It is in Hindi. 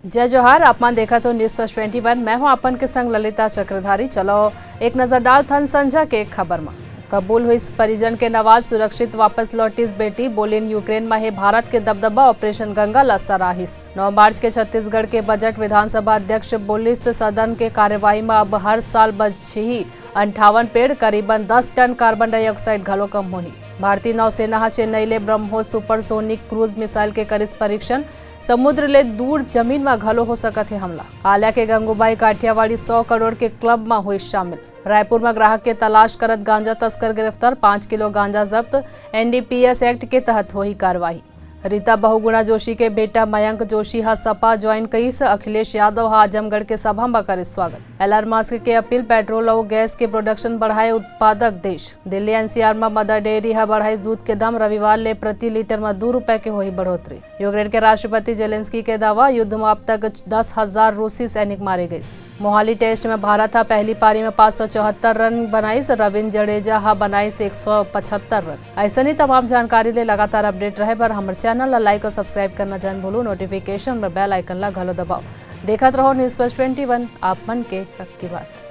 जय जोहार। आपमान देखा तो न्यूज़ प्लस 21। मैं हूं आपन के संग ललिता चक्रधारी। चलो एक नजर डाल थन संझा के खबर में। कबूल हुई परिजन के नवाज सुरक्षित वापस लौटिस बेटी बोलिन यूक्रेन में है भारत के दबदबा ऑपरेशन गंगा ला सराहिस। 9 मार्च के छत्तीसगढ़ के बजट विधानसभा अध्यक्ष बोलिस सदन के कार्यवाही में अब हर साल बची 58 पेड़ करीबन 10 टन कार्बन डाइऑक्साइड घलो कम होही। भारतीय नौसेना चेन्नई ले ब्रह्मोस सुपरसोनिक क्रूज मिसाइल के करिस परीक्षण। समुद्र ले दूर जमीन में घलो हो सकत है हमला। आल्या के गंगूबाई काठियावाड़ी 100 करोड़ के क्लब में हुई शामिल। रायपुर में ग्राहक के तलाश करत गांजा तस्कर गिरफ्तार। 5 किलो गांजा जब्त। एनडीपीएस एक्ट के तहत हुई कार्रवाई। रीता बहुगुणा जोशी के बेटा मयंक जोशी हा सपा ज्वाइन कईस। अखिलेश यादव हा आजमगढ़ के सभा में करे स्वागत। एलन मस्क के अपील पेट्रोल और गैस के प्रोडक्शन बढ़ाए उत्पादक देश। दिल्ली एनसीआर में मदर डेयरी हा बढ़ाई दूध के दाम। रविवार ले प्रति लीटर में 2 रुपए के हुई बढ़ोतरी। यूक्रेन के राष्ट्रपति जेलेंस्की के दावा, युद्ध में अब तक 10,000 रूसी सैनिक मारे गए। मोहाली टेस्ट में भारत हा पहली पारी में 574 रन बनाईस। रविंद्र जडेजा हा बनाईस 175 रन। ऐसा ही तमाम जानकारी ले लगातार अपडेट रहे पर हमारे चैनल ला लाइक और सब्सक्राइब करना जान भूलो। नोटिफिकेशन और बेल आइकन ला घलो दबाओ। देखत रहो न्यूज़ प्लस 21। आप मन के हक की बात।